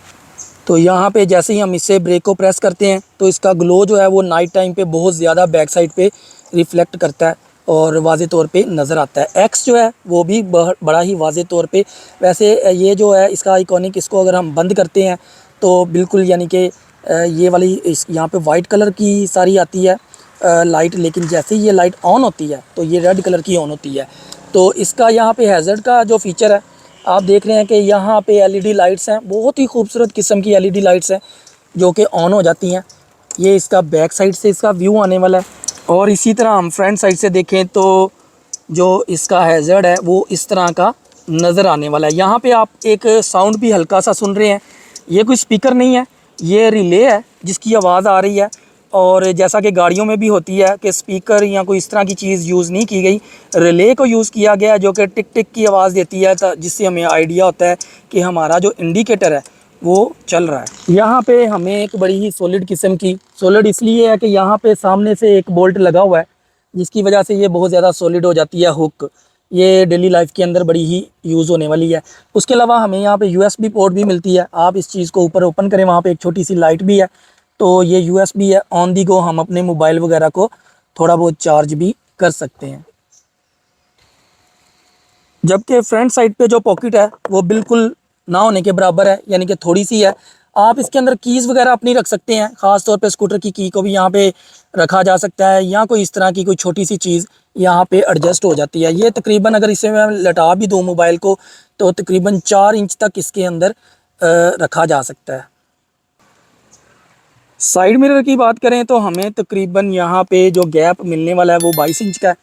तो यहाँ पे जैसे ही हम इससे ब्रेक को प्रेस करते हैं तो इसका ग्लो जो है वो नाइट टाइम पे बहुत ज़्यादा बैक साइड पे रिफ्लेक्ट करता है और वाज़े तौर पे नज़र आता है। एक्स जो है वो भी बड़ा ही वाज़े तौर पे, वैसे ये जो है इसका आइकॉनिक, इसको अगर हम बंद करते हैं तो बिल्कुल यानी कि ये वाली इस यहाँ पे वाइट कलर की सारी आती है लाइट, लेकिन जैसे ही ये लाइट ऑन होती है तो ये रेड कलर की ऑन होती है। तो इसका यहाँ पे हैज़र्ड का जो फीचर है आप देख रहे हैं कि यहाँ पे एलईडी लाइट्स हैं, बहुत ही खूबसूरत किस्म की एलईडी लाइट्स हैं जो कि ऑन हो जाती हैं। ये इसका बैक साइड से इसका व्यू आने वाला है, और इसी तरह हम फ्रंट साइड से देखें तो जो इसका हैज़र्ड है वो इस तरह का नज़र आने वाला है। यहाँ पे आप एक साउंड भी हल्का सा सुन रहे हैं, ये कोई स्पीकर नहीं है, ये रिले है जिसकी आवाज़ आ रही है। और जैसा कि गाड़ियों में भी होती है कि स्पीकर या कोई इस तरह की चीज़ यूज़ नहीं की गई, रिले को यूज़ किया गया जो कि टिक टिक की आवाज़ देती है, जिससे हमें आइडिया होता है कि हमारा जो इंडिकेटर है वो चल रहा है। यहाँ पे हमें एक बड़ी ही सॉलिड किस्म की, सॉलिड इसलिए है कि यहाँ पे सामने से एक बोल्ट लगा हुआ है जिसकी वजह से ये बहुत ज़्यादा सॉलिड हो जाती है हुक। ये डेली लाइफ के अंदर बड़ी ही यूज़ होने वाली है। उसके अलावा हमें यहाँ पे USB पोर्ट भी मिलती है। आप इस चीज़ को ऊपर ओपन करें, वहाँ पे एक छोटी सी लाइट भी है, तो ये USB है। ऑन दी गो हम अपने मोबाइल वगैरह को थोड़ा बहुत चार्ज भी कर सकते हैं। जबकि फ्रंट साइड पे जो पॉकेट है वो बिल्कुल ना होने के बराबर है, यानी कि थोड़ी सी है। आप इसके अंदर कीज़ वगैरह अपनी रख सकते हैं, ख़ास तौर पे स्कूटर की की को भी यहाँ पे रखा जा सकता है, या कोई इस तरह की कोई छोटी सी चीज़ यहाँ पे एडजस्ट हो जाती है। ये तकरीबन अगर इसे मैं लटा भी दूँ मोबाइल को तो तकरीबन 4 इंच तक इसके अंदर रखा जा सकता है। साइड मिरर की बात करें तो हमें तकरीबन यहाँ पे जो गैप मिलने वाला है वो 22 इंच का है।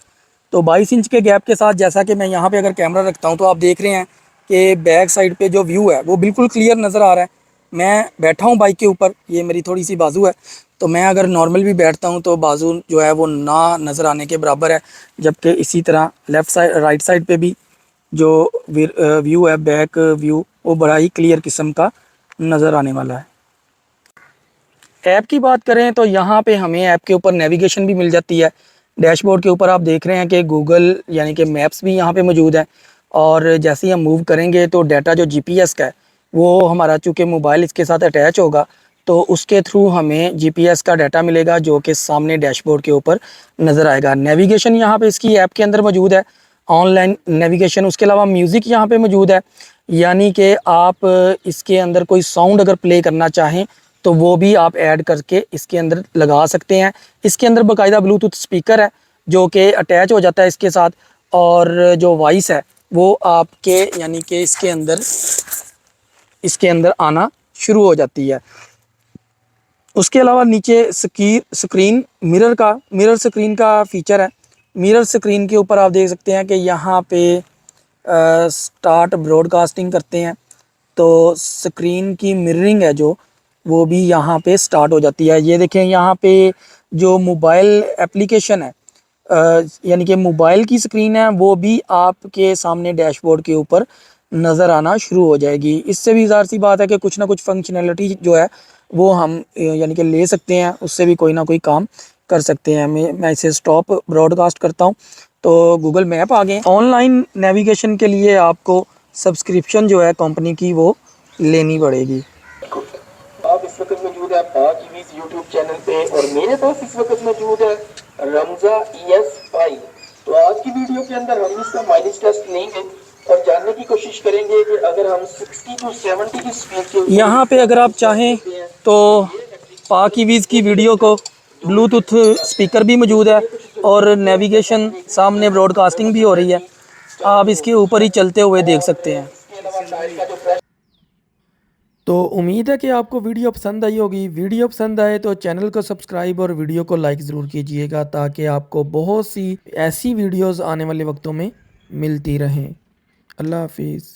तो 22 इंच के गैप के साथ जैसा कि मैं यहाँ पे अगर कैमरा रखता हूँ तो आप देख रहे हैं कि बैक साइड पे जो व्यू है वो बिल्कुल क्लियर नज़र आ रहा है। मैं बैठा हूँ बाइक के ऊपर, ये मेरी थोड़ी सी बाजू है, तो मैं अगर नॉर्मल भी बैठता हूँ तो बाजू जो है वो ना नज़र आने के बराबर है। जबकि इसी तरह लेफ़्ट साइड राइट साइड पे भी जो व्यू है, बैक व्यू, वो बड़ा ही क्लियर किस्म का नज़र आने वाला है। ऐप की बात करें तो यहाँ पे हमें ऐप के ऊपर नेविगेशन भी मिल जाती है। डैशबोर्ड के ऊपर आप देख रहे हैं कि गूगल यानी कि मैप्स भी यहाँ पे मौजूद है, और जैसे ही हम मूव करेंगे तो डाटा जो जीपीएस का है वो हमारा, चूँकि मोबाइल इसके साथ अटैच होगा, तो उसके थ्रू हमें जीपीएस का डाटा मिलेगा जो कि सामने डैशबोर्ड के ऊपर नज़र आएगा। नेविगेशन यहाँ पे इसकी ऐप के अंदर मौजूद है, ऑनलाइन नेविगेशन। उसके अलावा म्यूज़िक यहाँ पे मौजूद है, यानी कि आप इसके अंदर कोई साउंड अगर प्ले करना चाहें तो वो भी आप ऐड करके इसके अंदर लगा सकते हैं। इसके अंदर बाकायदा ब्लूटूथ स्पीकर है जो कि अटैच हो जाता है इसके साथ, और जो वॉइस है वो आपके यानी कि इसके अंदर आना शुरू हो जाती है। उसके अलावा नीचे स्क्रीन मिरर स्क्रीन का फीचर है। मिरर स्क्रीन के ऊपर आप देख सकते हैं कि यहाँ पे स्टार्ट ब्रॉडकास्टिंग करते हैं तो स्क्रीन की मिररिंग है जो, वो भी यहाँ पे स्टार्ट हो जाती है। ये देखें यहाँ पे जो मोबाइल एप्लीकेशन है, यानी कि मोबाइल की स्क्रीन है, वो भी आपके सामने डैशबोर्ड के ऊपर नज़र आना शुरू हो जाएगी। इससे भी ज़ाहिर सी बात है कि कुछ ना कुछ फंक्शनैलिटी जो है वो हम यानी कि ले सकते हैं, उससे भी कोई ना कोई काम कर सकते हैं। मैं इसे स्टॉप ब्रॉडकास्ट करता हूँ तो गूगल मैप आ गए। ऑनलाइन नेविगेशन के लिए आपको सब्सक्रिप्शन जो है कंपनी की वो लेनी पड़ेगी। आप इस वक्त मौजूद है पाक ईवीज यूट्यूब चैनल पे, और मेरे पास इस वक्त मौजूद है रमजा ES5। तो आज की वीडियो के अंदर हम इसका माइलेज टेस्ट लेंगे और जानने की कोशिश करेंगे कि अगर हम 60 to 70 की स्पीड के यहाँ पे अगर आप चाहें तो पाक ईवीज की वीडियो को ब्लूटूथ स्पीकर भी मौजूद है और नेविगेशन सामने ब्रॉडकास्टिंग भी हो रही है, आप इसके ऊपर ही चलते हुए देख सकते हैं। तो उम्मीद है कि आपको वीडियो पसंद आई होगी। वीडियो पसंद आए तो चैनल को सब्सक्राइब और वीडियो को लाइक ज़रूर कीजिएगा, ताकि आपको बहुत सी ऐसी वीडियोस आने वाले वक्तों में मिलती रहें। अल्लाह हाफिज़।